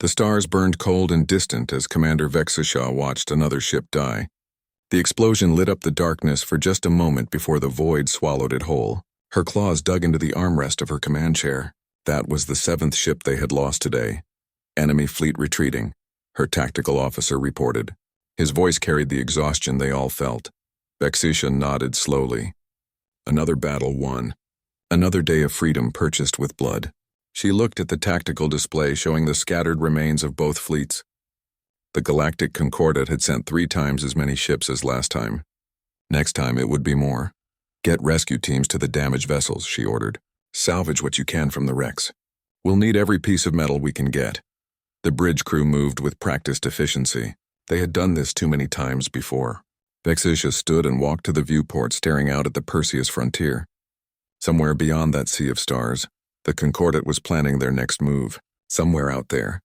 The stars burned cold and distant as Commander Vexisha watched another ship die. The explosion lit up the darkness for just a moment before the void swallowed it whole. Her claws dug into the armrest of her command chair. That was the 7th ship they had lost today. Enemy fleet retreating, her tactical officer reported. His voice carried the exhaustion they all felt. Vexisha nodded slowly. Another battle won. Another day of freedom purchased with blood. She looked at the tactical display showing the scattered remains of both fleets. The Galactic Concordat had sent 3 times as many ships as last time. Next time it would be more. Get rescue teams to the damaged vessels, she ordered. Salvage what you can from the wrecks. We'll need every piece of metal we can get. The bridge crew moved with practiced efficiency. They had done this too many times before. Vexisha stood and walked to the viewport, staring out at the Perseus frontier. Somewhere beyond that sea of stars, the Concordat was planning their next move. Somewhere out there,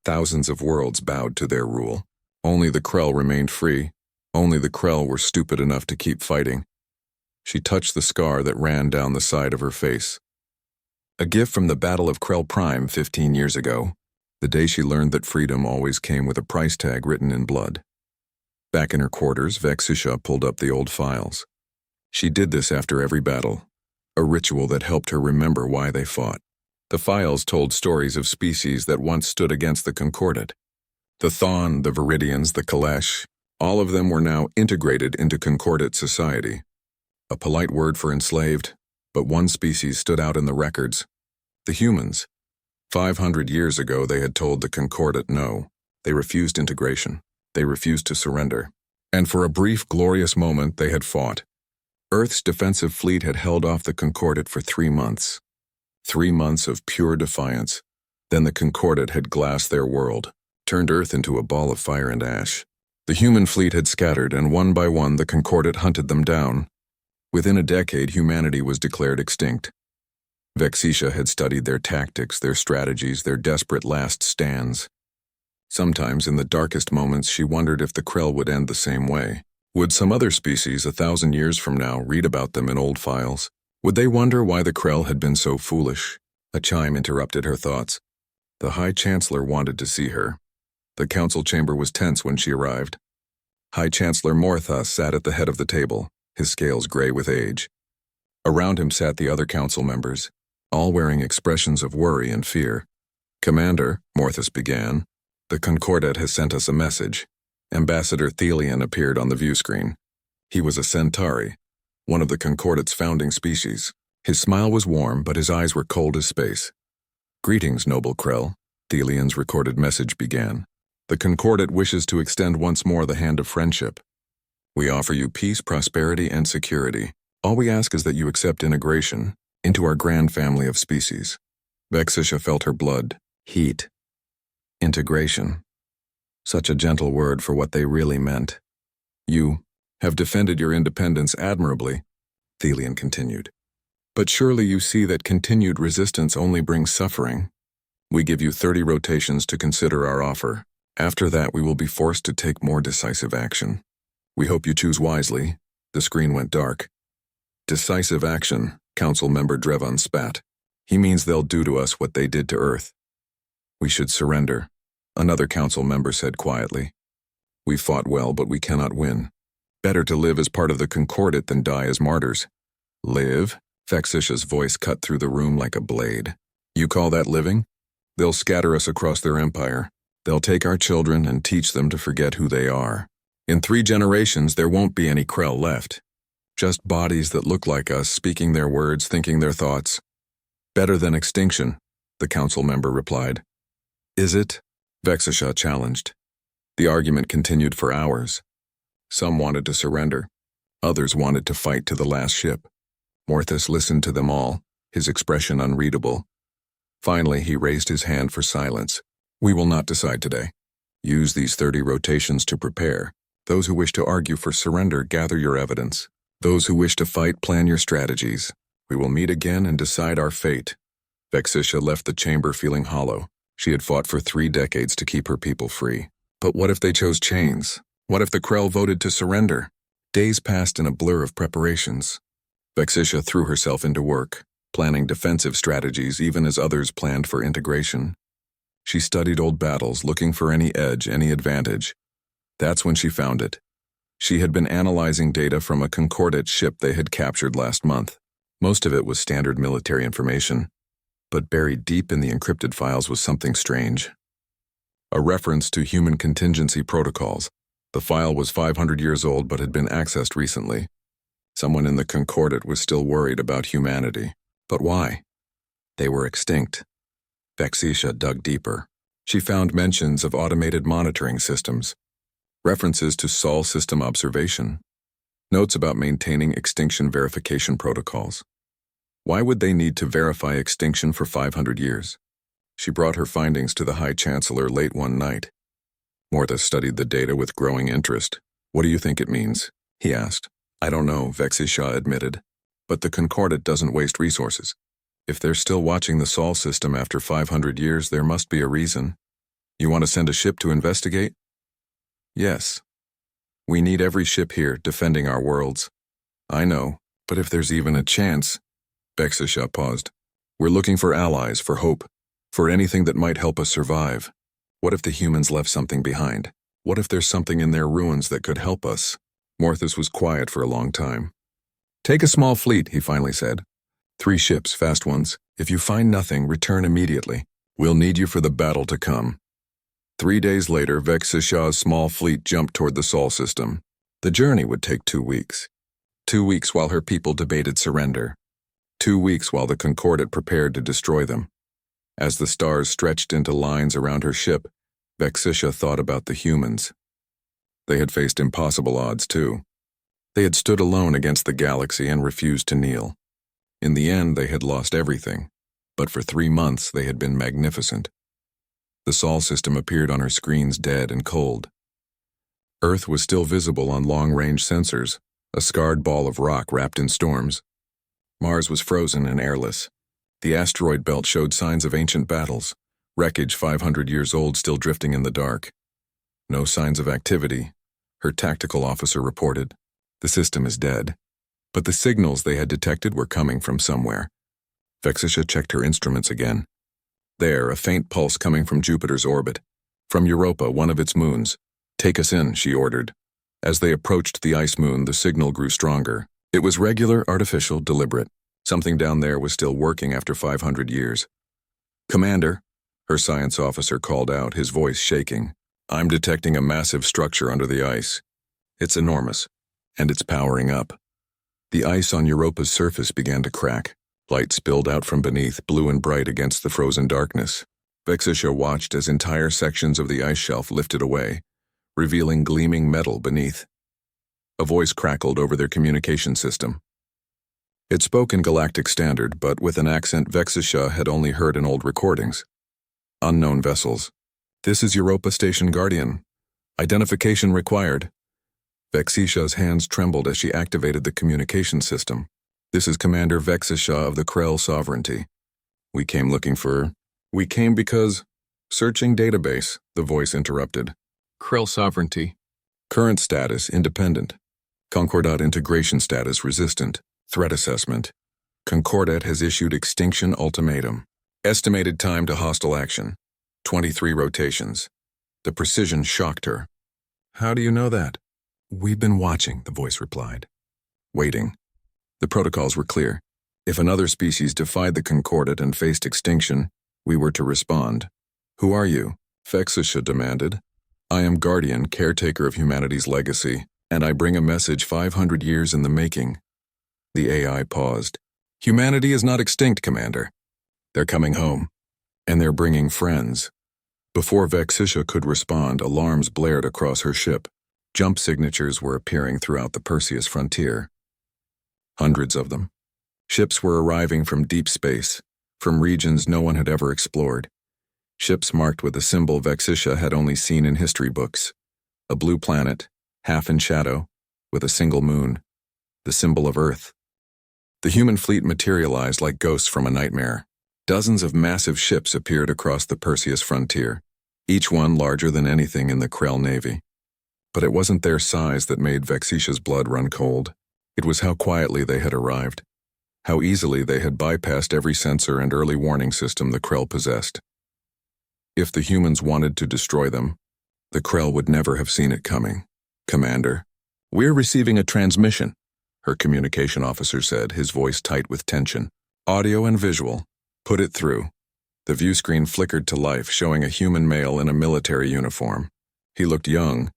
thousands of worlds bowed to their rule. Only the Krell remained free. Only the Krell were stupid enough to keep fighting. She touched the scar that ran down the side of her face. A gift from the Battle of Krell Prime 15 years ago, the day she learned that freedom always came with a price tag written in blood. Back in her quarters, Vexisha pulled up the old files. She did this after every battle, a ritual that helped her remember why they fought. The files told stories of species that once stood against the Concordat. The Thon, the Viridians, the Kalesh, all of them were now integrated into Concordat society. A polite word for enslaved, but one species stood out in the records. The humans. 500 years ago they had told the Concordat no. They refused integration. They refused to surrender. And for a brief, glorious moment they had fought. Earth's defensive fleet had held off the Concordat for 3 months. 3 months of pure defiance. Then the Concordat had glassed their world, turned Earth into a ball of fire and ash. The human fleet had scattered, and one by one the Concordat hunted them down. Within a decade, humanity was declared extinct. Vexisha had studied their tactics, their strategies, their desperate last stands. Sometimes, in the darkest moments, she wondered if the Krell would end the same way. Would some other species 1,000 years from now read about them in old files? Would they wonder why the Krell had been so foolish? A chime interrupted her thoughts. The High Chancellor wanted to see her. The council chamber was tense when she arrived. High Chancellor Morthas sat at the head of the table, his scales gray with age. Around him sat the other council members, all wearing expressions of worry and fear. Commander, Morthas began, the Concordat has sent us a message. Ambassador Thelian appeared on the view screen. He was a Centauri, one of the Concordat's founding species. His smile was warm, but his eyes were cold as space. Greetings, noble Krell, Thelian's recorded message began. The Concordat wishes to extend once more the hand of friendship. We offer you peace, prosperity, and security. All we ask is that you accept integration into our grand family of species. Vexisha felt her blood heat. Integration. Such a gentle word for what they really meant. You have defended your independence admirably, Thelian continued. But surely you see that continued resistance only brings suffering. We give you 30 rotations to consider our offer. After that, we will be forced to take more decisive action. We hope you choose wisely. The screen went dark. Decisive action, Council Member Drevon spat. He means they'll do to us what they did to Earth. We should surrender, another council member said quietly. We fought well, but we cannot win. Better to live as part of the Concordat than die as martyrs. Live? Vexisha's voice cut through the room like a blade. You call that living? They'll scatter us across their empire. They'll take our children and teach them to forget who they are. In 3 generations, there won't be any Krell left. Just bodies that look like us, speaking their words, thinking their thoughts. Better than extinction, the council member replied. Is it? Vexisha challenged. The argument continued for hours. Some wanted to surrender. Others wanted to fight to the last ship. Morthas listened to them all, his expression unreadable. Finally, he raised his hand for silence. We will not decide today. Use these 30 rotations to prepare. Those who wish to argue for surrender, gather your evidence. Those who wish to fight, plan your strategies. We will meet again and decide our fate. Vexisha left the chamber feeling hollow. She had fought for 3 decades to keep her people free. But what if they chose chains? What if the Krell voted to surrender? Days passed in a blur of preparations. Vexisha threw herself into work, planning defensive strategies even as others planned for integration. She studied old battles, looking for any edge, any advantage. That's when she found it. She had been analyzing data from a Concordate ship they had captured last month. Most of it was standard military information, but buried deep in the encrypted files was something strange. A reference to human contingency protocols. The file was 500 years old but had been accessed recently. Someone in the Concordate was still worried about humanity. But why? They were extinct. Vexisha dug deeper. She found mentions of automated monitoring systems, references to Sol system observation, notes about maintaining extinction verification protocols. Why would they need to verify extinction for 500 years? She brought her findings to the High Chancellor late one night. Morta studied the data with growing interest. "What do you think it means?" he asked. "I don't know," Vexisha admitted. "But the Concordate doesn't waste resources. If they're still watching the Sol system after 500 years, there must be a reason. You want to send a ship to investigate?" "Yes. We need every ship here defending our worlds." "I know, but if there's even a chance..." Vexisha paused. "We're looking for allies, for hope, for anything that might help us survive. What if the humans left something behind? What if there's something in their ruins that could help us?" Morthus was quiet for a long time. "Take a small fleet," he finally said. 3 ships, fast ones. If you find nothing, return immediately. We'll need you for the battle to come." 3 days later, Vexisha's small fleet jumped toward the Sol system. The journey would take 2 weeks. 2 weeks while her people debated surrender. 2 weeks while the Concordate prepared to destroy them. As the stars stretched into lines around her ship, Vexisha thought about the humans. They had faced impossible odds, too. They had stood alone against the galaxy and refused to kneel. In the end, they had lost everything, but for 3 months they had been magnificent. The Sol system appeared on her screens dead and cold. Earth was still visible on long-range sensors, a scarred ball of rock wrapped in storms. Mars was frozen and airless. The asteroid belt showed signs of ancient battles, wreckage 500 years old still drifting in the dark. No signs of activity, her tactical officer reported. "The system is dead." But the signals they had detected were coming from somewhere. Vexisha checked her instruments again. There, a faint pulse coming from Jupiter's orbit. From Europa, one of its moons. "Take us in," she ordered. As they approached the ice moon, the signal grew stronger. It was regular, artificial, deliberate. Something down there was still working after 500 years. "Commander," her science officer called out, his voice shaking. "I'm detecting a massive structure under the ice. It's enormous, and it's powering up." The ice on Europa's surface began to crack. Light spilled out from beneath, blue and bright against the frozen darkness. Vexisha watched as entire sections of the ice shelf lifted away, revealing gleaming metal beneath. A voice crackled over their communication system. It spoke in Galactic Standard, but with an accent Vexisha had only heard in old recordings. "Unknown vessels. This is Europa Station Guardian. Identification required." Vexisha's hands trembled as she activated the communication system. "This is Commander Vexisha of the Krell Sovereignty. We came because..." "Searching database," the voice interrupted. "Krell Sovereignty. Current status, independent. Concordat integration status, resistant. Threat assessment. Concordat has issued extinction ultimatum. Estimated time to hostile action. 23 rotations." The precision shocked her. "How do you know that?" "We've been watching," the voice replied. "Waiting." The protocols were clear. If another species defied the Concordate and faced extinction, we were to respond. "Who are you?" Vexisha demanded. "I am Guardian, caretaker of humanity's legacy, and I bring a message 500 years in the making." The AI paused. "Humanity is not extinct, Commander. They're coming home, and they're bringing friends." Before Vexisha could respond, alarms blared across her ship. Jump signatures were appearing throughout the Perseus frontier. Hundreds of them. Ships were arriving from deep space, from regions no one had ever explored. Ships marked with a symbol Vexisha had only seen in history books. A blue planet, half in shadow, with a single moon. The symbol of Earth. The human fleet materialized like ghosts from a nightmare. Dozens of massive ships appeared across the Perseus frontier, each one larger than anything in the Krell Navy. But it wasn't their size that made Vexisha's blood run cold. It was how quietly they had arrived. How easily they had bypassed every sensor and early warning system the Krell possessed. If the humans wanted to destroy them, the Krell would never have seen it coming. "Commander, we're receiving a transmission," her communication officer said, his voice tight with tension. "Audio and visual. Put it through." The view screen flickered to life, showing a human male in a military uniform. He looked young,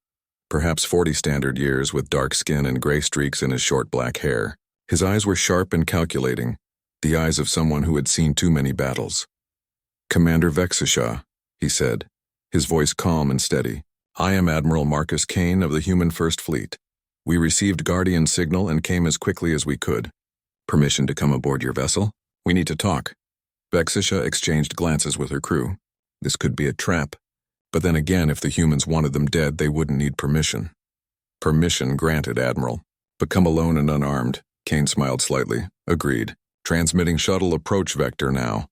perhaps 40 standard years, with dark skin and gray streaks in his short black hair. His eyes were sharp and calculating, the eyes of someone who had seen too many battles. "Commander Vexishaw," he said, his voice calm and steady. "I am Admiral Marcus Kane of the Human First Fleet. We received Guardian signal and came as quickly as we could. Permission to come aboard your vessel? We need to talk." Vexishaw exchanged glances with her crew. This could be a trap, but then again, if the humans wanted them dead, they wouldn't need permission. "Permission granted, Admiral. But come alone and unarmed." Kane smiled slightly. "Agreed. Transmitting shuttle approach vector now."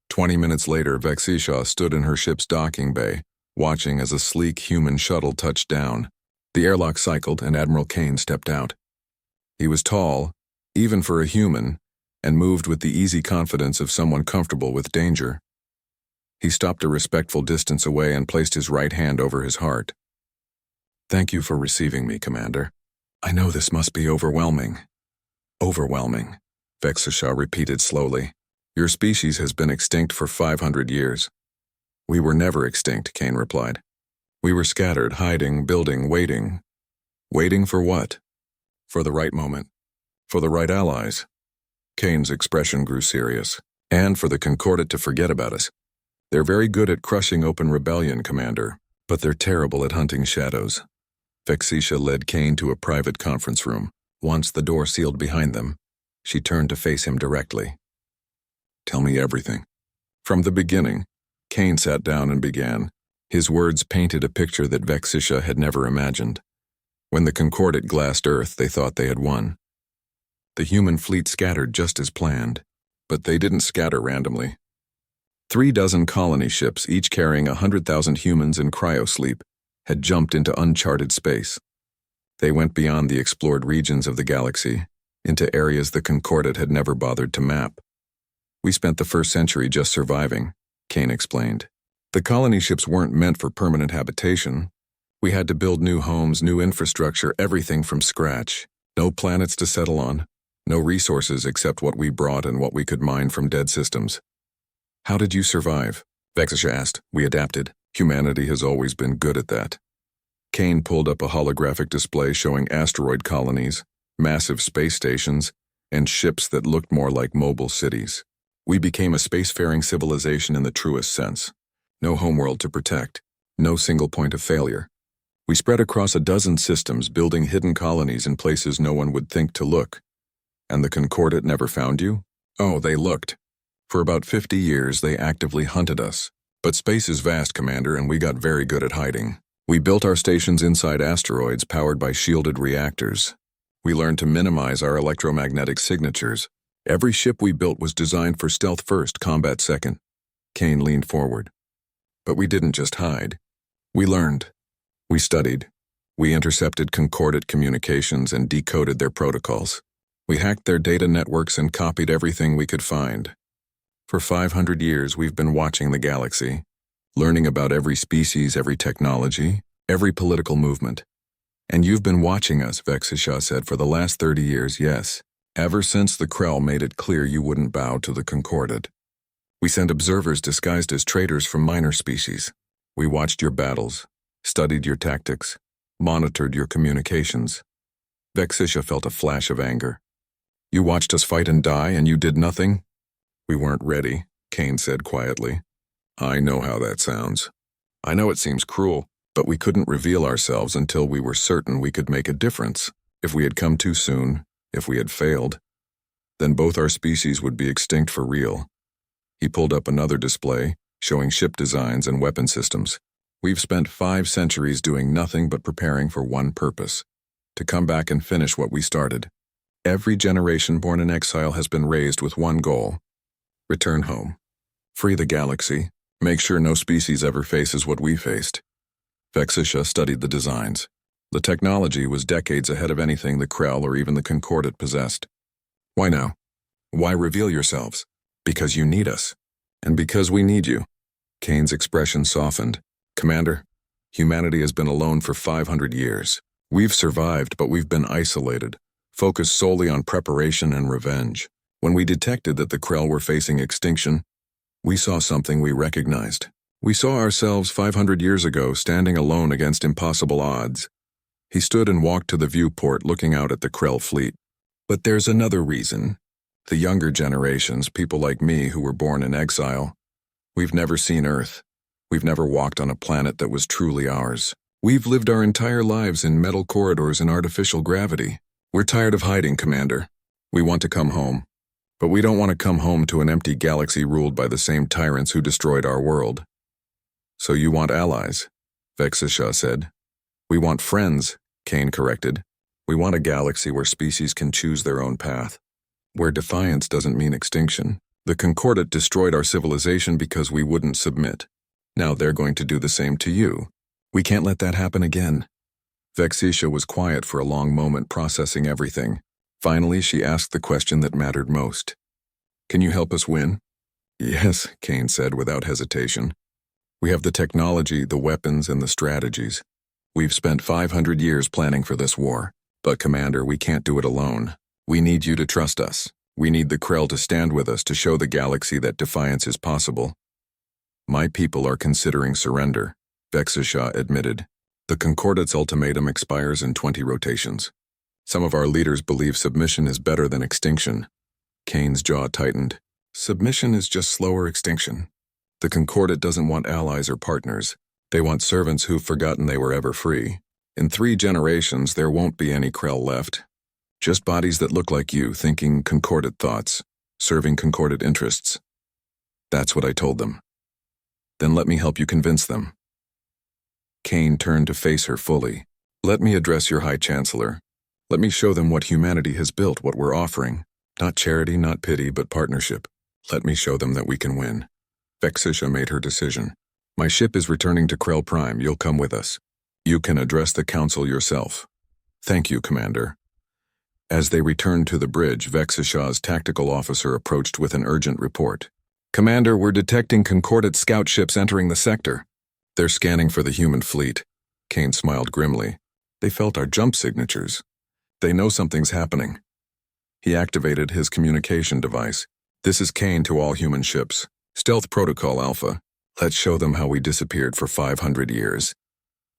20 minutes later, Vexishaw stood in her ship's docking bay, watching as a sleek human shuttle touched down. The airlock cycled and Admiral Kane stepped out. He was tall, even for a human, and moved with the easy confidence of someone comfortable with danger. He stopped a respectful distance away and placed his right hand over his heart. "Thank you for receiving me, Commander. I know this must be overwhelming." "Overwhelming," Vexishaw repeated slowly. "Your species has been extinct for 500 years. "We were never extinct," Kane replied. "We were scattered, hiding, building, waiting." "Waiting for what?" "For the right moment. For the right allies." Kane's expression grew serious. "And for the Concordat to forget about us. They're very good at crushing open rebellion, Commander, but they're terrible at hunting shadows." Vexisha led Kane to a private conference room. Once the door sealed behind them, she turned to face him directly. "Tell me everything." From the beginning, Kane sat down and began. His words painted a picture that Vexisha had never imagined. When the Concordat glassed Earth, they thought they had won. The human fleet scattered just as planned, but they didn't scatter randomly. 3 dozen colony ships, each carrying 100,000 humans in cryosleep, had jumped into uncharted space. They went beyond the explored regions of the galaxy, into areas the Concordat had never bothered to map. "We spent the first century just surviving," Kane explained. "The colony ships weren't meant for permanent habitation. We had to build new homes, new infrastructure, everything from scratch. No planets to settle on, no resources except what we brought and what we could mine from dead systems." "How did you survive?" Vexisha asked. "We adapted. Humanity has always been good at that." Kane pulled up a holographic display showing asteroid colonies, massive space stations, and ships that looked more like mobile cities. "We became a spacefaring civilization in the truest sense. No homeworld to protect, no single point of failure. We spread across a dozen systems, building hidden colonies in places no one would think to look." "And the Concordat never found you?" "Oh, they looked. For about 50 years, they actively hunted us. But space is vast, Commander, and we got very good at hiding. We built our stations inside asteroids powered by shielded reactors. We learned to minimize our electromagnetic signatures. Every ship we built was designed for stealth first, combat second." Kane leaned forward. "But we didn't just hide. We learned. We studied. We intercepted Concordat communications and decoded their protocols. We hacked their data networks and copied everything we could find. For 500 years, we've been watching the galaxy, learning about every species, every technology, every political movement. And you've been watching us," Vexisha said, "for the last 30 years, yes. Ever since the Krell made it clear you wouldn't bow to the Concordat. We sent observers disguised as traders from minor species. We watched your battles, studied your tactics, monitored your communications." Vexisha felt a flash of anger. "You watched us fight and die, and you did nothing?" "We weren't ready," Kane said quietly. "I know how that sounds. I know it seems cruel, but we couldn't reveal ourselves until we were certain we could make a difference. If we had come too soon, if we had failed, then both our species would be extinct for real." He pulled up another display, showing ship designs and weapon systems. "We've spent 5 centuries doing nothing but preparing for one purpose: to come back and finish what we started. Every generation born in exile has been raised with one goal: return home. Free the galaxy. Make sure no species ever faces what we faced." Vexisha studied the designs. The technology was decades ahead of anything the Krell or even the Concordat possessed. "Why now? Why reveal yourselves?" "Because you need us. And because we need you." Kane's expression softened. Commander, humanity has been alone for 500 years. We've survived, but we've been isolated, focused solely on preparation and revenge. When we detected that the Krell were facing extinction, we saw something we recognized. We saw ourselves 500 years ago standing alone against impossible odds. He stood and walked to the viewport looking out at the Krell fleet. But there's another reason. The younger generations, people like me who were born in exile, we've never seen Earth. We've never walked on a planet that was truly ours. We've lived our entire lives in metal corridors and artificial gravity. We're tired of hiding, Commander. We want to come home. But we don't want to come home to an empty galaxy ruled by the same tyrants who destroyed our world. So you want allies, Vexisha said. We want friends, Kane corrected. We want a galaxy where species can choose their own path. Where defiance doesn't mean extinction. The Concordat destroyed our civilization because we wouldn't submit. Now they're going to do the same to you. We can't let that happen again. Vexisha was quiet for a long moment, processing everything. Finally, she asked the question that mattered most. Can you help us win? Yes, Kane said without hesitation. We have the technology, the weapons, and the strategies. We've spent 500 years planning for this war. But Commander, we can't do it alone. We need you to trust us. We need the Krell to stand with us to show the galaxy that defiance is possible. My people are considering surrender, Vexisha admitted. The Concordat's ultimatum expires in 20 rotations. Some of our leaders believe submission is better than extinction. Kane's jaw tightened. Submission is just slower extinction. The Concordat doesn't want allies or partners. They want servants who've forgotten they were ever free. In 3 generations, there won't be any Krell left. Just bodies that look like you, thinking Concordat thoughts, serving Concordat interests. That's what I told them. Then let me help you convince them. Kane turned to face her fully. Let me address your High Chancellor. Let me show them what humanity has built, what we're offering. Not charity, not pity, but partnership. Let me show them that we can win. Vexisha made her decision. My ship is returning to Krell Prime. You'll come with us. You can address the Council yourself. Thank you, Commander. As they returned to the bridge, Vexisha's tactical officer approached with an urgent report. Commander, we're detecting Concordat scout ships entering the sector. They're scanning for the human fleet. Kane smiled grimly. They felt our jump signatures. They know something's happening. He activated his communication device. This is Kane to all human ships. Stealth Protocol Alpha. Let's show them how we disappeared for 500 years.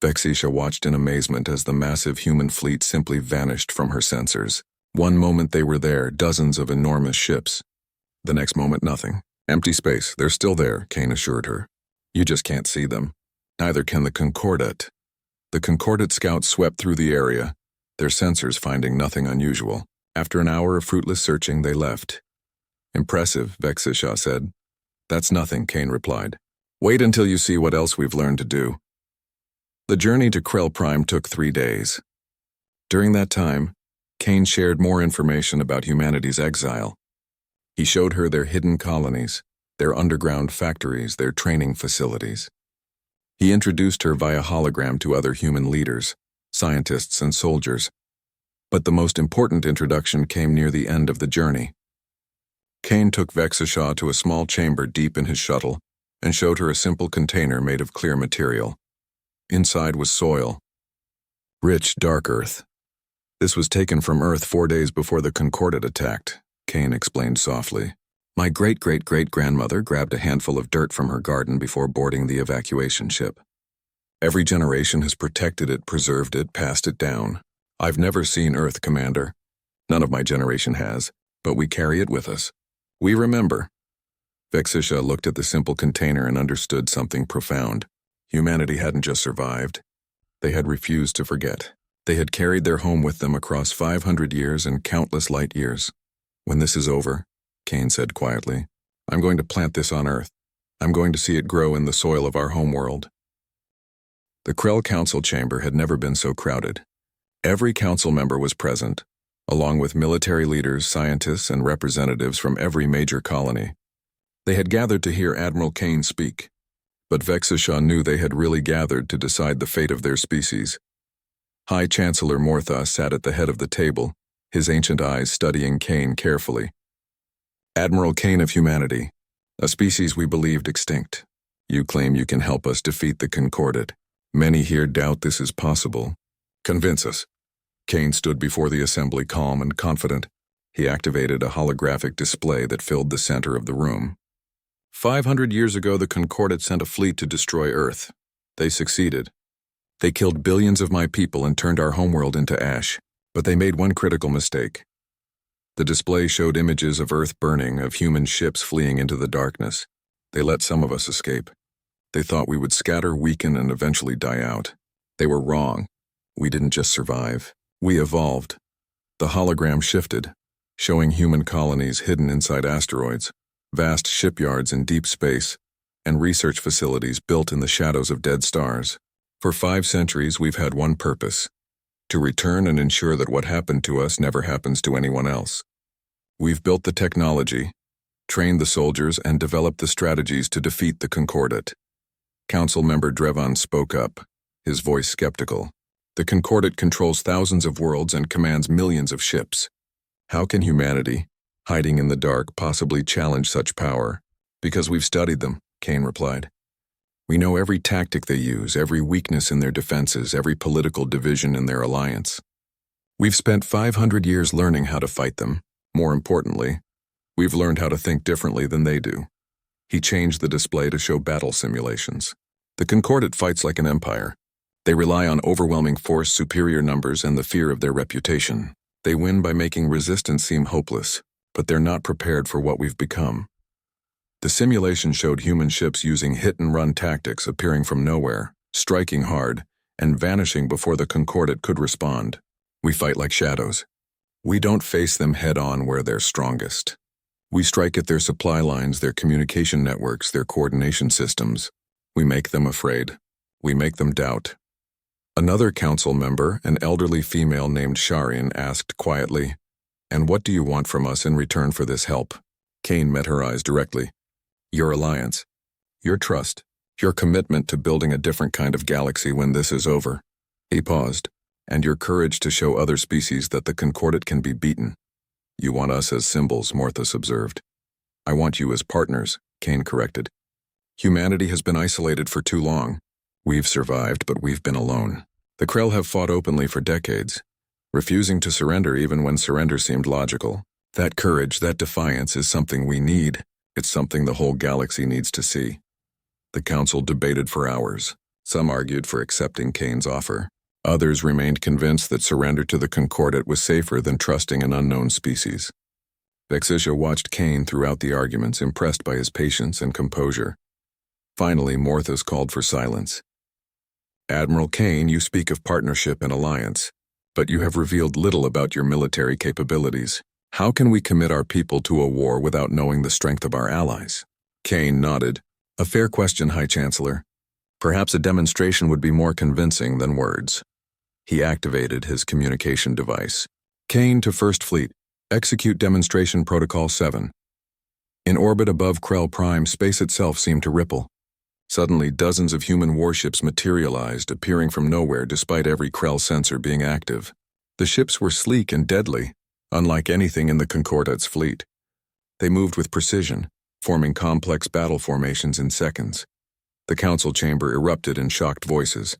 Vexisha watched in amazement as the massive human fleet simply vanished from her sensors. One moment they were there, dozens of enormous ships. The next moment, nothing. Empty space. They're still there, Kane assured her. You just can't see them. Neither can the Concordat. The Concordat scouts swept through the area, their sensors finding nothing unusual. After an hour of fruitless searching, they left. Impressive, Vexisha said. That's nothing, Kane replied. Wait until you see what else we've learned to do. The journey to Krell Prime took 3 days. During that time, Kane shared more information about humanity's exile. He showed her their hidden colonies, their underground factories, their training facilities. He introduced her via hologram to other human leaders, scientists and soldiers. But the most important introduction came near the end of the journey. Kane took Vexisha to a small chamber deep in his shuttle and showed her a simple container made of clear material. Inside was soil. Rich, dark earth. This was taken from Earth 4 days before the Concordat attacked, Kane explained softly. My great-great-great-grandmother grabbed a handful of dirt from her garden before boarding the evacuation ship. Every generation has protected it, preserved it, passed it down. I've never seen Earth, Commander. None of my generation has, but we carry it with us. We remember. Vexisha looked at the simple container and understood something profound. Humanity hadn't just survived. They had refused to forget. They had carried their home with them across 500 years and countless light years. When this is over, Kane said quietly, I'm going to plant this on Earth. I'm going to see it grow in the soil of our homeworld. The Krell Council chamber had never been so crowded. Every council member was present, along with military leaders, scientists, and representatives from every major colony. They had gathered to hear Admiral Kane speak, but Vexisha knew they had really gathered to decide the fate of their species. High Chancellor Mortha sat at the head of the table, his ancient eyes studying Kane carefully. Admiral Kane of humanity, a species we believed extinct. You claim you can help us defeat the Concordat. Many here doubt this is possible. Convince us. Kane stood before the assembly calm and confident. He activated a holographic display that filled the center of the room. 500 years ago, the Concordat sent a fleet to destroy Earth. They succeeded. They killed billions of my people and turned our homeworld into ash. But they made one critical mistake. The display showed images of Earth burning, of human ships fleeing into the darkness. They let some of us escape. They thought we would scatter, weaken, and eventually die out. They were wrong. We didn't just survive. We evolved. The hologram shifted, showing human colonies hidden inside asteroids, vast shipyards in deep space, and research facilities built in the shadows of dead stars. For 5 centuries, we've had one purpose: to return and ensure that what happened to us never happens to anyone else. We've built the technology, trained the soldiers, and developed the strategies to defeat the Concordat. Council member Drevon spoke up, his voice skeptical. The Concordat controls thousands of worlds and commands millions of ships. How can humanity, hiding in the dark, possibly challenge such power? Because we've studied them, Kane replied. We know every tactic they use, every weakness in their defenses, every political division in their alliance. We've spent 500 years learning how to fight them. More importantly, we've learned how to think differently than they do. He changed the display to show battle simulations. The Concordat fights like an empire. They rely on overwhelming force, superior numbers, and the fear of their reputation. They win by making resistance seem hopeless, but they're not prepared for what we've become. The simulation showed human ships using hit-and-run tactics, appearing from nowhere, striking hard, and vanishing before the Concordat could respond. We fight like shadows. We don't face them head-on where they're strongest. We strike at their supply lines, their communication networks, their coordination systems. We make them afraid. We make them doubt. Another council member, an elderly female named Sharian, asked quietly, "And what do you want from us in return for this help?" Kane met her eyes directly. "Your alliance, your trust, your commitment to building a different kind of galaxy when this is over." He paused. "And your courage to show other species that the Concordat can be beaten." "You want us as symbols," Morthus observed. "I want you as partners," Kane corrected. "Humanity has been isolated for too long. We've survived, but we've been alone. The Krell have fought openly for decades, refusing to surrender even when surrender seemed logical. That courage, that defiance is something we need. It's something the whole galaxy needs to see." The council debated for hours. Some argued for accepting Kane's offer. Others remained convinced that surrender to the Concordat was safer than trusting an unknown species. Vexisha watched Kane throughout the arguments, impressed by his patience and composure. Finally, Morthus called for silence. "Admiral Kane, you speak of partnership and alliance, but you have revealed little about your military capabilities. How can we commit our people to a war without knowing the strength of our allies?" Kane nodded. "A fair question, High Chancellor. Perhaps a demonstration would be more convincing than words." He activated his communication device. "Kane to First Fleet. Execute Demonstration Protocol 7. In orbit above Krell Prime, space itself seemed to ripple. Suddenly, dozens of human warships materialized, appearing from nowhere despite every Krell sensor being active. The ships were sleek and deadly, unlike anything in the Concordat's fleet. They moved with precision, forming complex battle formations in seconds. The council chamber erupted in shocked voices.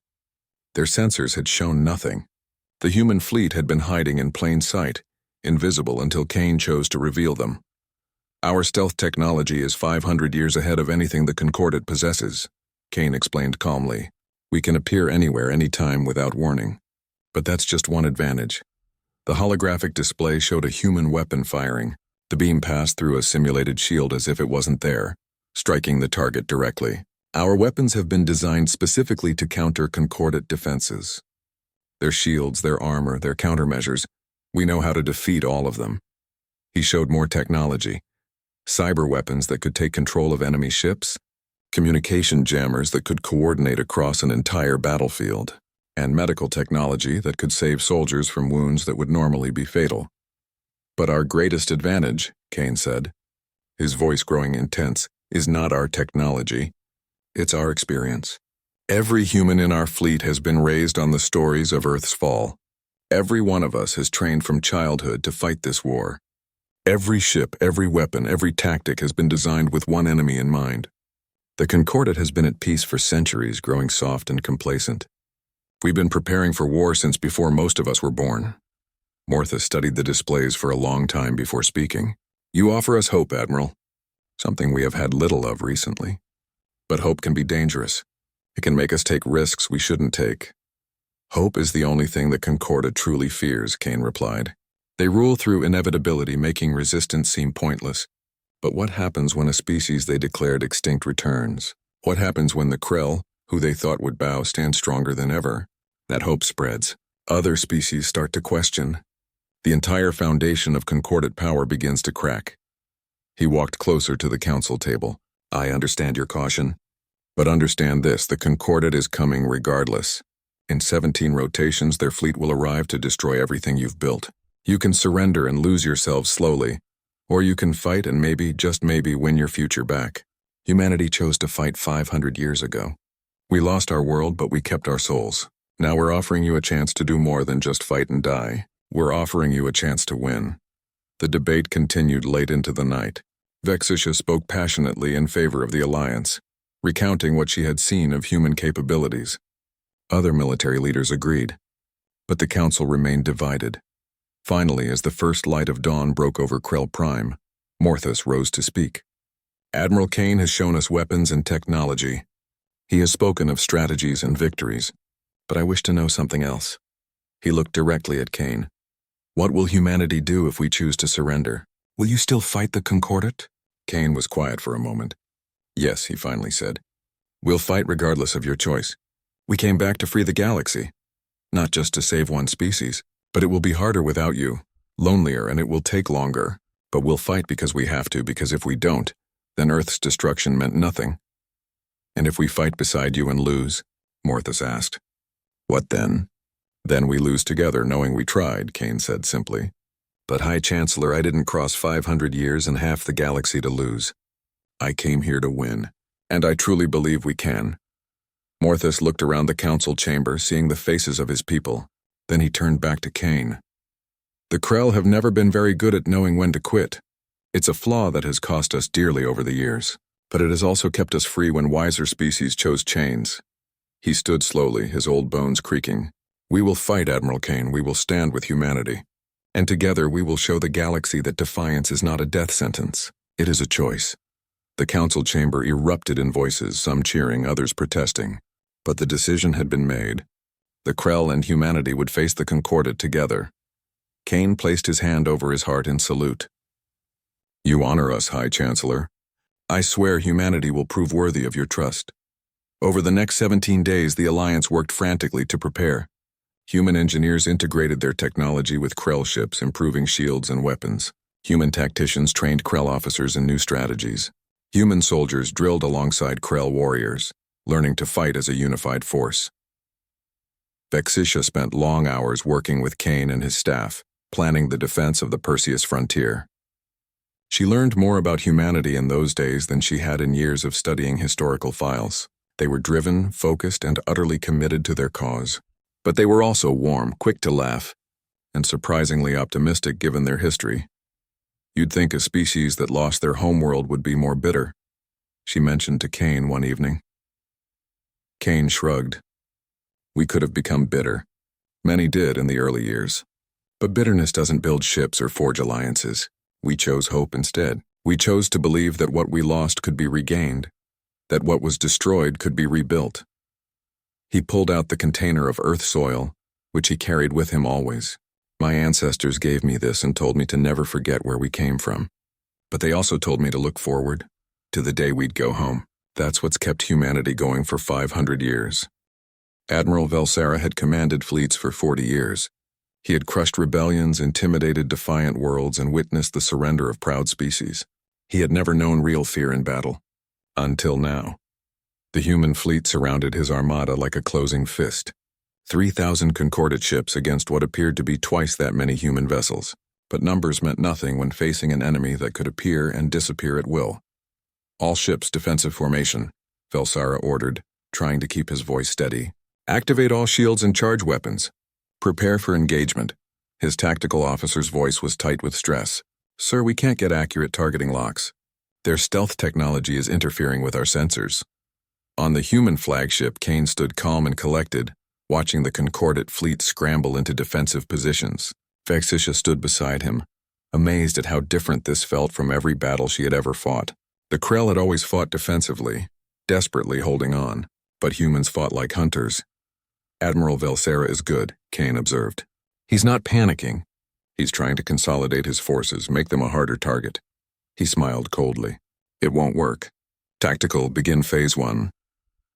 Their sensors had shown nothing. The human fleet had been hiding in plain sight, invisible until Kane chose to reveal them. "Our stealth technology is 500 years ahead of anything the Concordat possesses," Kane explained calmly. "We can appear anywhere, anytime, without warning. But that's just one advantage." The holographic display showed a human weapon firing. The beam passed through a simulated shield as if it wasn't there, striking the target directly. "Our weapons have been designed specifically to counter Concordat defenses. Their shields, their armor, their countermeasures, we know how to defeat all of them." He showed more technology. Cyber weapons that could take control of enemy ships, communication jammers that could coordinate across an entire battlefield, and medical technology that could save soldiers from wounds that would normally be fatal. "But our greatest advantage," Kane said, his voice growing intense, "is not our technology. It's our experience. Every human in our fleet has been raised on the stories of Earth's fall. Every one of us has trained from childhood to fight this war. Every ship, every weapon, every tactic has been designed with one enemy in mind. The Concordat has been at peace for centuries, growing soft and complacent. We've been preparing for war since before most of us were born. Mortha studied the displays for a long time before speaking. You offer us hope, Admiral. Something we have had little of recently. But hope can be dangerous. It can make us take risks we shouldn't take. Hope is the only thing the Concordat truly fears, Kane replied. They rule through inevitability, making resistance seem pointless. But what happens when a species they declared extinct returns? What happens when the Krell, who they thought would bow, stands stronger than ever? That hope spreads. Other species start to question. The entire foundation of Concordat power begins to crack. He walked closer to the council table. I understand your caution. But understand this, the Concordat is coming regardless. In 17 rotations, their fleet will arrive to destroy everything you've built. You can surrender and lose yourselves slowly, or you can fight and maybe, just maybe, win your future back. Humanity chose to fight 500 years ago. We lost our world, but we kept our souls. Now we're offering you a chance to do more than just fight and die. We're offering you a chance to win. The debate continued late into the night. Vexisha spoke passionately in favor of the alliance, recounting what she had seen of human capabilities. Other military leaders agreed, but the council remained divided. Finally, as the first light of dawn broke over Krell Prime, Morthus rose to speak. Admiral Kane has shown us weapons and technology. He has spoken of strategies and victories, but I wish to know something else. He looked directly at Kane. What will humanity do if we choose to surrender? Will you still fight the Concordat? Kane was quiet for a moment. Yes, he finally said. We'll fight regardless of your choice. We came back to free the galaxy, not just to save one species, but it will be harder without you, lonelier, and it will take longer. But we'll fight because we have to, because if we don't, then Earth's destruction meant nothing. And if we fight beside you and lose? Morthus asked. What then? Then we lose together, knowing we tried, Kane said simply. But High Chancellor, I didn't cross 500 years and half the galaxy to lose. I came here to win, and I truly believe we can. Morthus looked around the council chamber, seeing the faces of his people. Then he turned back to Kane. The Krell have never been very good at knowing when to quit. It's a flaw that has cost us dearly over the years, but it has also kept us free when wiser species chose chains. He stood slowly, his old bones creaking. We will fight, Admiral Kane. We will stand with humanity. And together we will show the galaxy that defiance is not a death sentence. It is a choice. The council chamber erupted in voices, some cheering, others protesting. But the decision had been made. The Krell and humanity would face the Concordat together. Kane placed his hand over his heart in salute. You honor us, High Chancellor. I swear humanity will prove worthy of your trust. Over the next 17 days, the Alliance worked frantically to prepare. Human engineers integrated their technology with Krell ships, improving shields and weapons. Human tacticians trained Krell officers in new strategies. Human soldiers drilled alongside Krell warriors, learning to fight as a unified force. Vexisha spent long hours working with Kane and his staff, planning the defense of the Perseus frontier. She learned more about humanity in those days than she had in years of studying historical files. They were driven, focused, and utterly committed to their cause. But they were also warm, quick to laugh, and surprisingly optimistic given their history. You'd think a species that lost their homeworld would be more bitter, she mentioned to Kane one evening. Kane shrugged. We could have become bitter. Many did in the early years. But bitterness doesn't build ships or forge alliances. We chose hope instead. We chose to believe that what we lost could be regained, that what was destroyed could be rebuilt. He pulled out the container of earth soil, which he carried with him always. My ancestors gave me this and told me to never forget where we came from. But they also told me to look forward, to the day we'd go home. That's what's kept humanity going for 500 years. Admiral Velsera had commanded fleets for 40 years. He had crushed rebellions, intimidated defiant worlds, and witnessed the surrender of proud species. He had never known real fear in battle. Until now. The human fleet surrounded his armada like a closing fist. 3,000 Concordat ships against what appeared to be twice that many human vessels. But numbers meant nothing when facing an enemy that could appear and disappear at will. All ships defensive formation, Velsera ordered, trying to keep his voice steady. Activate all shields and charge weapons. Prepare for engagement. His tactical officer's voice was tight with stress. Sir, we can't get accurate targeting locks. Their stealth technology is interfering with our sensors. On the human flagship, Kane stood calm and collected, watching the Concordat fleet scramble into defensive positions. Vexisha stood beside him, amazed at how different this felt from every battle she had ever fought. The Krell had always fought defensively, desperately holding on, but humans fought like hunters. Admiral Velsera is good, Kane observed. He's not panicking. He's trying to consolidate his forces, make them a harder target. He smiled coldly. It won't work. Tactical, begin phase 1.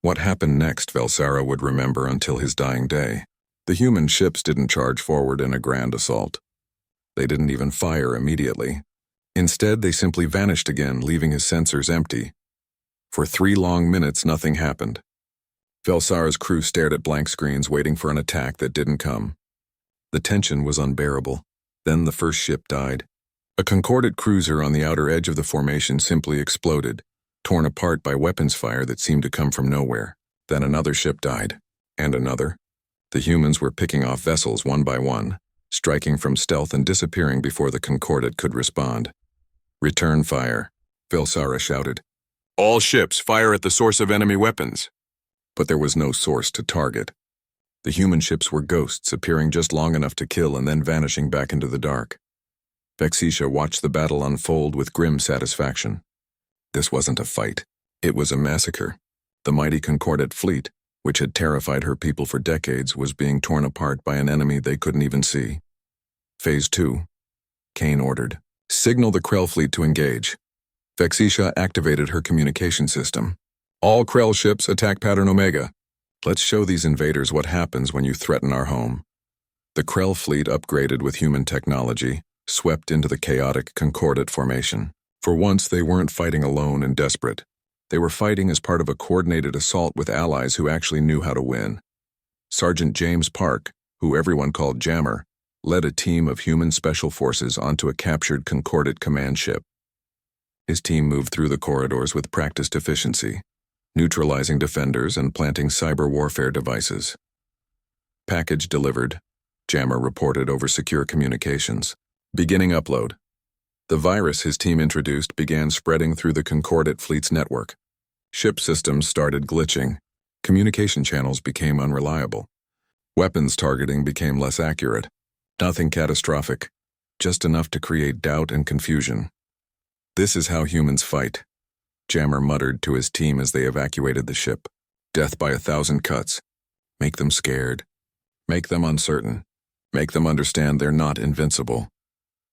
What happened next, Velsera would remember until his dying day. The human ships didn't charge forward in a grand assault. They didn't even fire immediately. Instead, they simply vanished again, leaving his sensors empty. For 3 long minutes, nothing happened. Velsara's crew stared at blank screens, waiting for an attack that didn't come. The tension was unbearable. Then the first ship died. A Concordat cruiser on the outer edge of the formation simply exploded, torn apart by weapons fire that seemed to come from nowhere. Then another ship died. And another. The humans were picking off vessels one by one, striking from stealth and disappearing before the Concordat could respond. Return fire, Velsara shouted. All ships fire at the source of enemy weapons. But there was no source to target. The human ships were ghosts, appearing just long enough to kill and then vanishing back into the dark. Vexisha watched the battle unfold with grim satisfaction. This wasn't a fight. It was a massacre. The mighty Concordat fleet, which had terrified her people for decades, was being torn apart by an enemy they couldn't even see. Phase 2. Kane ordered. Signal the Krell fleet to engage. Vexisha activated her communication system. All Krell ships attack pattern Omega. Let's show these invaders what happens when you threaten our home. The Krell fleet, upgraded with human technology, swept into the chaotic Concordat formation. For once, they weren't fighting alone and desperate. They were fighting as part of a coordinated assault with allies who actually knew how to win. Sergeant James Park, who everyone called Jammer, led a team of human special forces onto a captured Concordat command ship. His team moved through the corridors with practiced efficiency, neutralizing defenders and planting cyber warfare devices. Package delivered, Jammer reported over secure communications. Beginning upload. The virus his team introduced began spreading through the Concordat fleet's network. Ship systems started glitching. Communication channels became unreliable. Weapons targeting became less accurate. Nothing catastrophic, just enough to create doubt and confusion. This is how humans fight, Jammer muttered to his team as they evacuated the ship. Death by 1,000 cuts. Make them scared. Make them uncertain. Make them understand they're not invincible.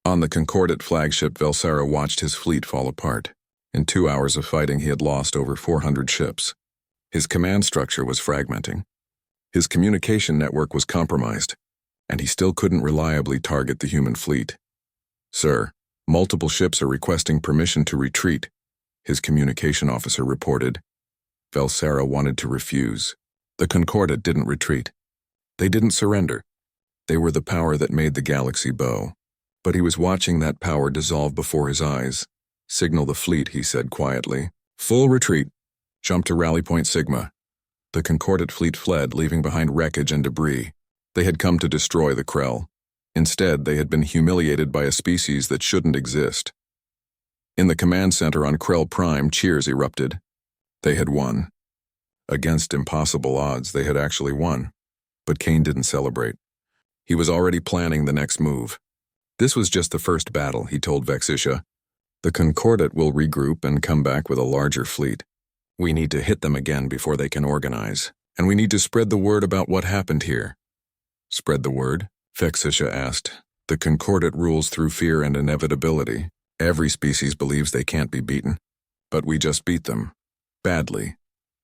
On the Concordat flagship, Velsera watched his fleet fall apart. In 2 hours of fighting, he had lost over 400 ships. His command structure was fragmenting. His communication network was compromised, and he still couldn't reliably target the human fleet. Sir, multiple ships are requesting permission to retreat, his communication officer reported. Velsera wanted to refuse. The Concordat didn't retreat. They didn't surrender. They were the power that made the galaxy bow. But he was watching that power dissolve before his eyes. Signal the fleet, he said quietly. Full retreat. Jump to rally point Sigma. The Concordat fleet fled, leaving behind wreckage and debris. They had come to destroy the Krell. Instead, they had been humiliated by a species that shouldn't exist. In the command center on Krell Prime, cheers erupted. They had won. Against impossible odds, they had actually won. But Kane didn't celebrate. He was already planning the next move. This was just the first battle, he told Vexisha. The Concordat will regroup and come back with a larger fleet. We need to hit them again before they can organize, and we need to spread the word about what happened here. Spread the word? Vexisha asked. The Concordat rules through fear and inevitability. Every species believes they can't be beaten. But we just beat them. Badly.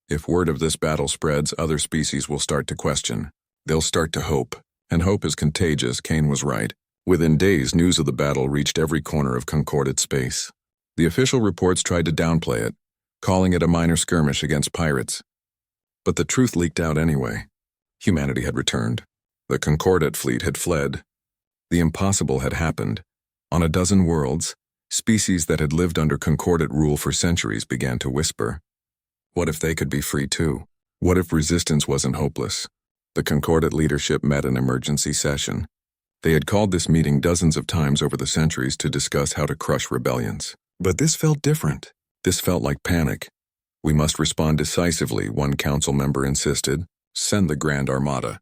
If word of this battle spreads, other species will start to question. They'll start to hope. And hope is contagious, Kane was right. Within days, news of the battle reached every corner of Concordat space. The official reports tried to downplay it, calling it a minor skirmish against pirates. But the truth leaked out anyway. Humanity had returned. The Concordat fleet had fled. The impossible had happened. On a dozen worlds, species that had lived under Concordat rule for centuries began to whisper. What if they could be free too? What if resistance wasn't hopeless? The Concordat leadership met an emergency session. They had called this meeting dozens of times over the centuries to discuss how to crush rebellions. But this felt different. This felt like panic. "We must respond decisively," one council member insisted. "Send the Grand Armada.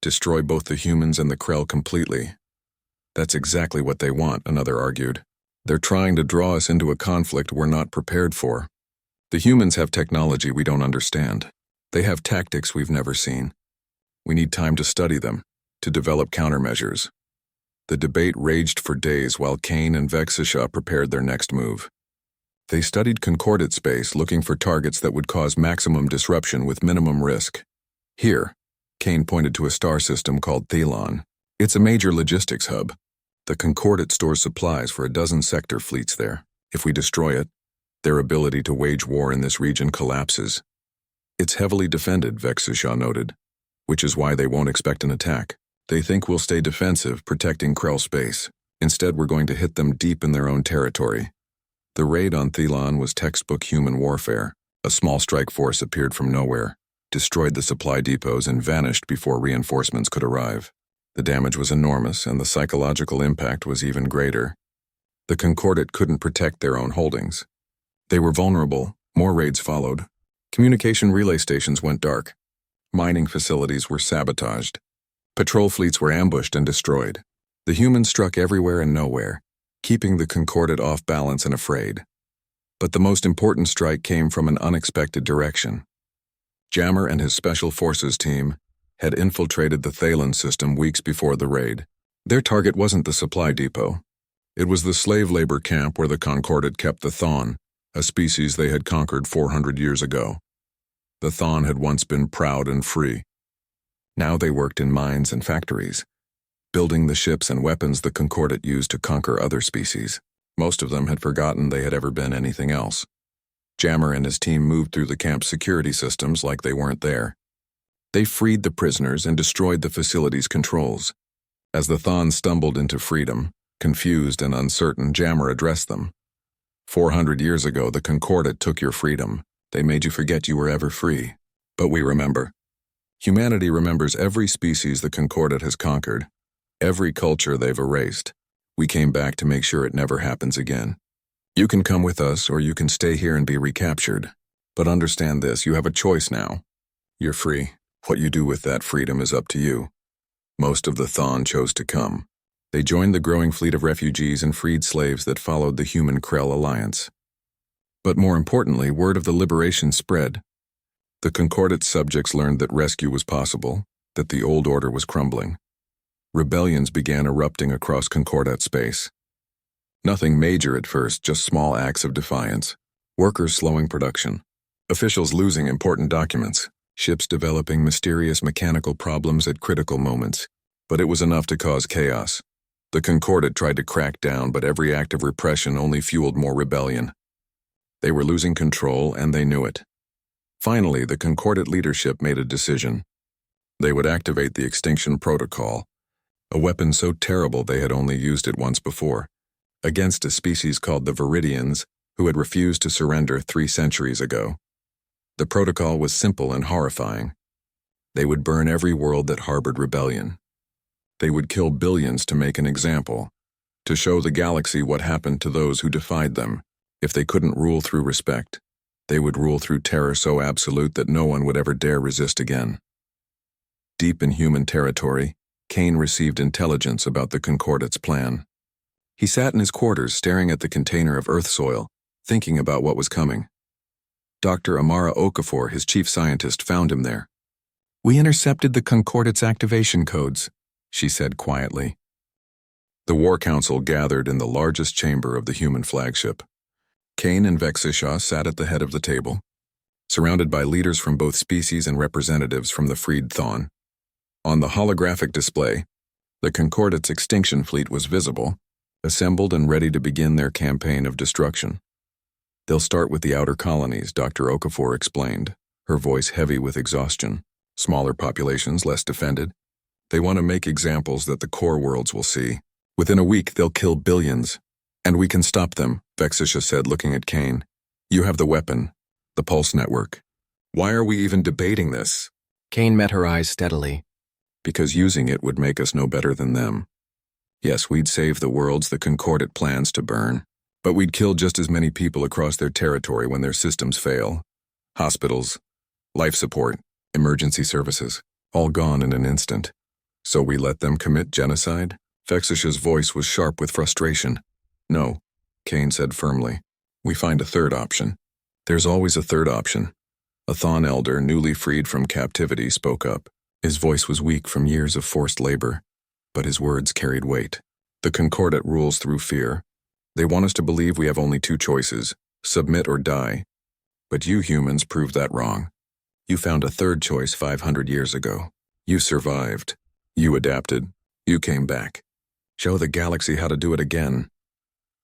Destroy both the humans and the Krell completely." "That's exactly what they want," another argued. "They're trying to draw us into a conflict we're not prepared for. The humans have technology we don't understand. They have tactics we've never seen. We need time to study them, to develop countermeasures." The debate raged for days while Kane and Vexisha prepared their next move. They studied concordate space, looking for targets that would cause maximum disruption with minimum risk. "Here," Kane pointed to a star system called Thelon. "It's a major logistics hub. The concordate stores supplies for a dozen sector fleets there. If we destroy it, their ability to wage war in this region collapses." "It's heavily defended," Vexisha noted, "which is why they won't expect an attack. They think we'll stay defensive, protecting Krell space. Instead, we're going to hit them deep in their own territory." The raid on Thelon was textbook human warfare. A small strike force appeared from nowhere, destroyed the supply depots, and vanished before reinforcements could arrive. The damage was enormous, and the psychological impact was even greater. The concordate couldn't protect their own holdings. They were vulnerable. More raids followed. Communication relay stations went dark. Mining facilities were sabotaged. Patrol fleets were ambushed and destroyed. The humans struck everywhere and nowhere, keeping the concordate off balance and afraid. But the most important strike came from an unexpected direction. Jammer and his Special Forces team had infiltrated the Thelon system weeks before the raid. Their target wasn't the supply depot. It was the slave labor camp where the concordate kept the Thon, a species they had conquered 400 years ago. The Thon had once been proud and free. Now they worked in mines and factories, building the ships and weapons the concordate used to conquer other species. Most of them had forgotten they had ever been anything else. Jammer and his team moved through the camp's security systems like they weren't there. They freed the prisoners and destroyed the facility's controls. As the Thon stumbled into freedom, confused and uncertain, Jammer addressed them. 400 years ago, the concordate took your freedom. They made you forget you were ever free. But we remember. Humanity remembers every species the concordate has conquered, every culture they've erased. We came back to make sure it never happens again. You can come with us, or you can stay here and be recaptured. But understand this, you have a choice now. You're free. What you do with that freedom is up to you." Most of the Thon chose to come. They joined the growing fleet of refugees and freed slaves that followed the Human-Krell alliance. But more importantly, word of the liberation spread. The concordate subjects learned that rescue was possible, that the old order was crumbling. Rebellions began erupting across concordate space. Nothing major at first, just small acts of defiance. Workers slowing production. Officials losing important documents. Ships developing mysterious mechanical problems at critical moments. But it was enough to cause chaos. The concordate tried to crack down, but every act of repression only fueled more rebellion. They were losing control, and they knew it. Finally, the concordate leadership made a decision. They would activate the Extinction Protocol, a weapon so terrible they had only used it once before, against a species called the Viridians, who had refused to surrender 3 centuries ago. The protocol was simple and horrifying. They would burn every world that harbored rebellion. They would kill billions to make an example, to show the galaxy what happened to those who defied them. If they couldn't rule through respect, they would rule through terror so absolute that no one would ever dare resist again. Deep in human territory, Kane received intelligence about the Concordate's plan. He sat in his quarters staring at the container of Earth soil, thinking about what was coming. Dr. Amara Okafor, his chief scientist, found him there. "We intercepted the Concordate's activation codes," she said quietly. The War Council gathered in the largest chamber of the human flagship. Kane and Vexisha sat at the head of the table, surrounded by leaders from both species and representatives from the freed Thon. On the holographic display, the Concordate's extinction fleet was visible, assembled and ready to begin their campaign of destruction. "They'll start with the outer colonies," Dr. Okafor explained, her voice heavy with exhaustion. "Smaller populations, less defended. They want to make examples that the core worlds will see. Within a week, they'll kill billions. And we can stop them," Vexisha said, looking at Kane. "You have the weapon, the Pulse Network. Why are we even debating this?" Kane met her eyes steadily. "Because using it would make us no better than them. Yes, we'd save the worlds the Concordate plans to burn. But we'd kill just as many people across their territory when their systems fail. Hospitals, life support, emergency services, all gone in an instant. So we let them commit genocide? Vexisha's voice was sharp with frustration. No, Kane said firmly. We find a third option. There's always a third option. A Thon elder, newly freed from captivity, spoke up. His voice was weak from years of forced labor, but his words carried weight. The Concordat rules through fear. They want us to believe we have only two choices, submit or die. But you humans proved that wrong. You found a third choice 500 years ago. You survived. You adapted. You came back. Show the galaxy how to do it again.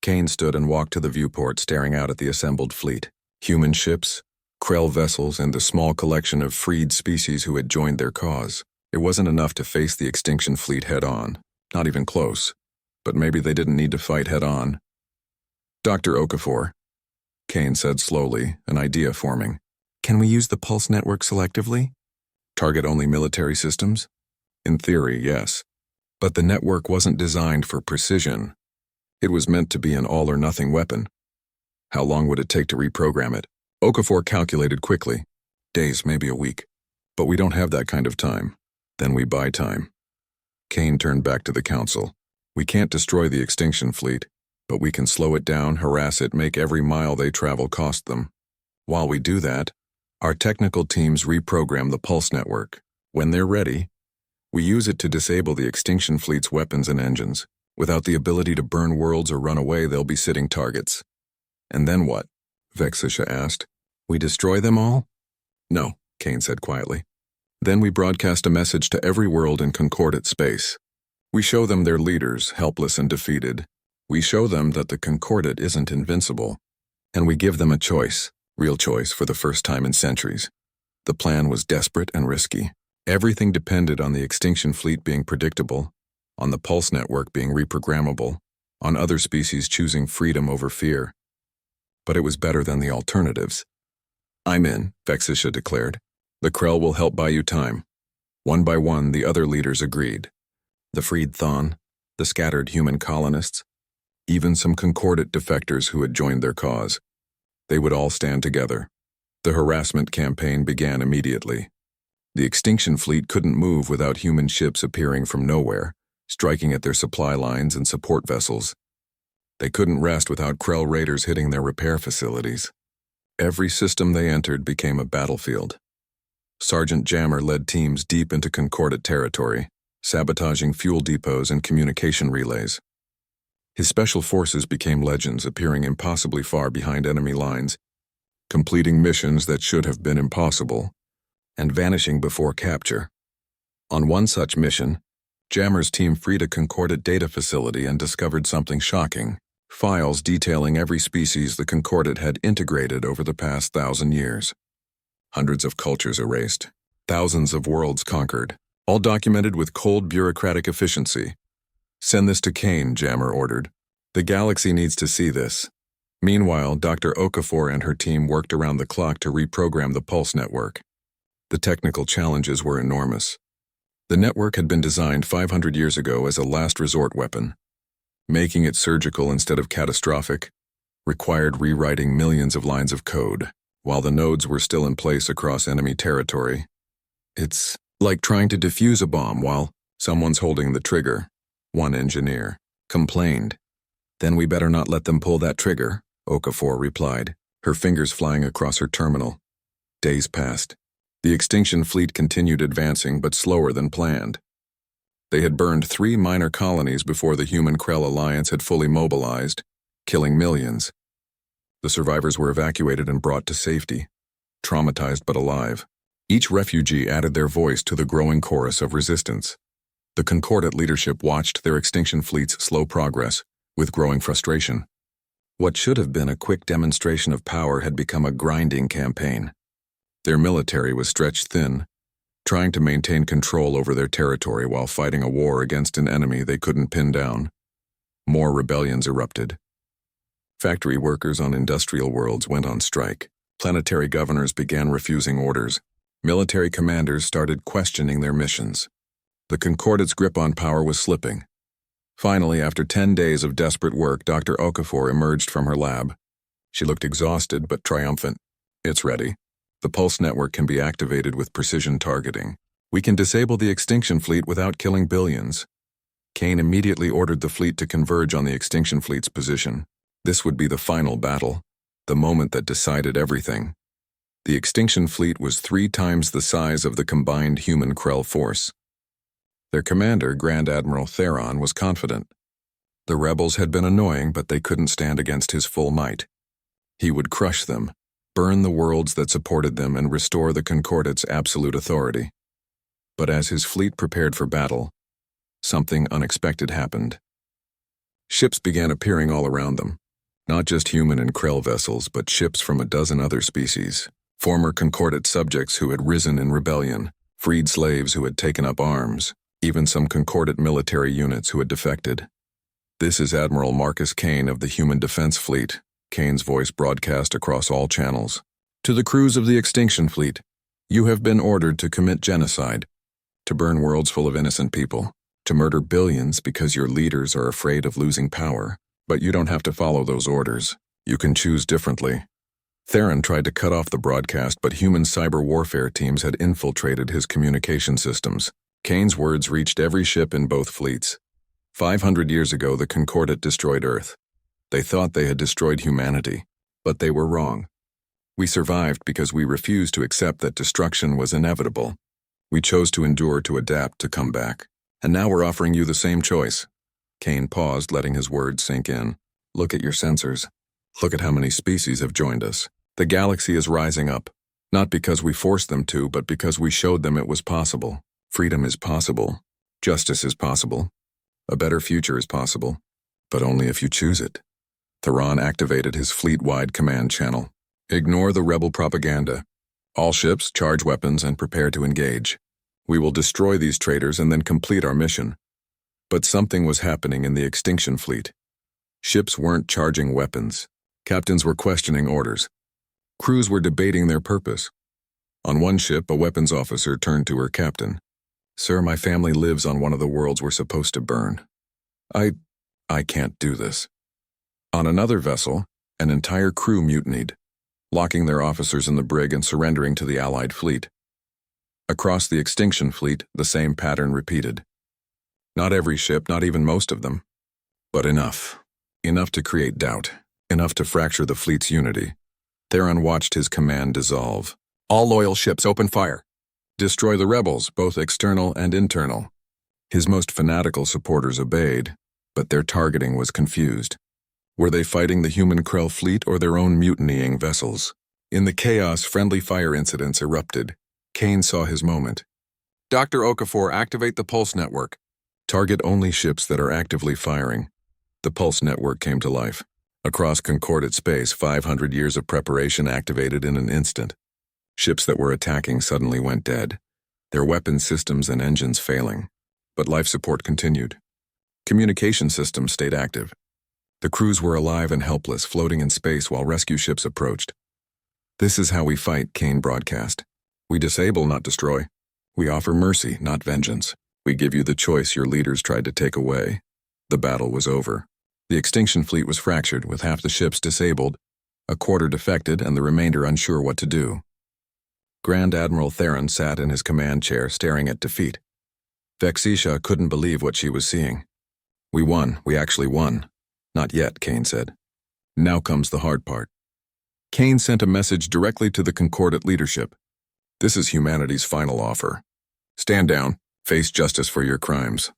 Kane stood and walked to the viewport, staring out at the assembled fleet. Human ships, Krell vessels, and the small collection of freed species who had joined their cause. It wasn't enough to face the extinction fleet head-on. Not even close. But maybe they didn't need to fight head-on. Dr. Okafor, Kane said slowly, an idea forming. Can we use the pulse network selectively? Target only military systems? In theory, yes. But the network wasn't designed for precision. It was meant to be an all-or-nothing weapon. How long would it take to reprogram it? Okafor calculated quickly. Days, maybe a week. But we don't have that kind of time. Then we buy time. Kane turned back to the council. We can't destroy the extinction fleet, but we can slow it down, harass it, make every mile they travel cost them. While we do that, our technical teams reprogram the pulse network. When they're ready, we use it to disable the extinction fleet's weapons and engines. Without the ability to burn worlds or run away, they'll be sitting targets. And then what? Vexisha asked. We destroy them all? No, Kane said quietly. Then we broadcast a message to every world in Concordat space. We show them their leaders, helpless and defeated. We show them that the Concordat isn't invincible. And we give them a choice, real choice for the first time in centuries. The plan was desperate and risky. Everything depended on the extinction fleet being predictable, on the pulse network being reprogrammable, on other species choosing freedom over fear. But it was better than the alternatives. I'm in, Vexisha declared. The Krell will help buy you time. One by one, the other leaders agreed. The freed Thon, the scattered human colonists, even some Concordat defectors who had joined their cause. They would all stand together. The harassment campaign began immediately. The extinction fleet couldn't move without human ships appearing from nowhere, striking at their supply lines and support vessels. They couldn't rest without Krell raiders hitting their repair facilities. Every system they entered became a battlefield. Sergeant Jammer led teams deep into Concordat territory, sabotaging fuel depots and communication relays. His special forces became legends, appearing impossibly far behind enemy lines, completing missions that should have been impossible, and vanishing before capture. On one such mission, Jammer's team freed a Concordat data facility and discovered something shocking: files detailing every species the Concordat had integrated over the past 1,000 years. Hundreds of cultures erased, thousands of worlds conquered, all documented with cold bureaucratic efficiency. Send this to Kane, Jammer ordered. The galaxy needs to see this. Meanwhile, Dr. Okafor and her team worked around the clock to reprogram the pulse network. The technical challenges were enormous. The network had been designed 500 years ago as a last resort weapon. Making it surgical instead of catastrophic required rewriting millions of lines of code, while the nodes were still in place across enemy territory. It's like trying to defuse a bomb while someone's holding the trigger, one engineer complained. Then we better not let them pull that trigger, Okafor replied, her fingers flying across her terminal. Days passed. The extinction fleet continued advancing, but slower than planned. They had burned 3 minor colonies before the Human-Krell alliance had fully mobilized, killing millions. The survivors were evacuated and brought to safety, traumatized but alive. Each refugee added their voice to the growing chorus of resistance. The Concordat leadership watched their extinction fleet's slow progress with growing frustration. What should have been a quick demonstration of power had become a grinding campaign. Their military was stretched thin, trying to maintain control over their territory while fighting a war against an enemy they couldn't pin down. More rebellions erupted. Factory workers on industrial worlds went on strike. Planetary governors began refusing orders. Military commanders started questioning their missions. The Concordat's grip on power was slipping. Finally, after 10 days of desperate work, Dr. Okafor emerged from her lab. She looked exhausted but triumphant. It's ready. The Pulse Network can be activated with precision targeting. We can disable the extinction fleet without killing billions. Kane immediately ordered the fleet to converge on the extinction fleet's position. This would be the final battle, the moment that decided everything. The extinction fleet was 3 times the size of the combined human Krell force. Their commander, Grand Admiral Theron, was confident. The rebels had been annoying, but they couldn't stand against his full might. He would crush them, burn the worlds that supported them, and restore the Concordate's absolute authority. But as his fleet prepared for battle, something unexpected happened. Ships began appearing all around them. Not just human and Krell vessels, but ships from a dozen other species. Former Concordate subjects who had risen in rebellion, freed slaves who had taken up arms, even some Concordate military units who had defected. "This is Admiral Marcus Kane of the Human Defense Fleet," Kane's voice broadcast across all channels. "To the crews of the Extinction Fleet, you have been ordered to commit genocide, to burn worlds full of innocent people, to murder billions because your leaders are afraid of losing power. But you don't have to follow those orders. You can choose differently." Theron tried to cut off the broadcast, but human cyber warfare teams had infiltrated his communication systems. Kane's words reached every ship in both fleets. 500 years ago, the Concordate destroyed Earth. They thought they had destroyed humanity, but they were wrong. We survived because we refused to accept that destruction was inevitable. We chose to endure, to adapt, to come back. And now we're offering you the same choice. Kane paused, letting his words sink in. "Look at your sensors. Look at how many species have joined us. The galaxy is rising up, not because we forced them to, but because we showed them it was possible. Freedom is possible. Justice is possible. A better future is possible. But only if you choose it." Theron activated his fleet-wide command channel. "Ignore the rebel propaganda. All ships, charge weapons and prepare to engage. We will destroy these traitors and then complete our mission." But something was happening in the extinction fleet. Ships weren't charging weapons. Captains were questioning orders. Crews were debating their purpose. On one ship, a weapons officer turned to her captain. "Sir, my family lives on one of the worlds we're supposed to burn. I can't do this." On another vessel, an entire crew mutinied, locking their officers in the brig and surrendering to the Allied fleet. Across the extinction fleet, the same pattern repeated. Not every ship, not even most of them. But enough. Enough to create doubt. Enough to fracture the fleet's unity. Theron watched his command dissolve. "All loyal ships, open fire. Destroy the rebels, both external and internal." His most fanatical supporters obeyed, but their targeting was confused. Were they fighting the human Krell fleet or their own mutinying vessels? In the chaos, friendly fire incidents erupted. Kane saw his moment. "Dr. Okafor, activate the Pulse Network. Target only ships that are actively firing." The Pulse Network came to life. Across Concordate space, 500 years of preparation activated in an instant. Ships that were attacking suddenly went dead, their weapons systems and engines failing. But life support continued. Communication systems stayed active. The crews were alive and helpless, floating in space while rescue ships approached. "This is how we fight," Kane broadcast. "We disable, not destroy. We offer mercy, not vengeance. We give you the choice your leaders tried to take away." The battle was over. The extinction fleet was fractured, with half the ships disabled, a quarter defected, and the remainder unsure what to do. Grand Admiral Theron sat in his command chair, staring at defeat. Vexisha couldn't believe what she was seeing. "We won. We actually won." "Not yet," Kane said. "Now comes the hard part." Kane sent a message directly to the Concordate leadership. "This is humanity's final offer. Stand down. Face justice for your crimes.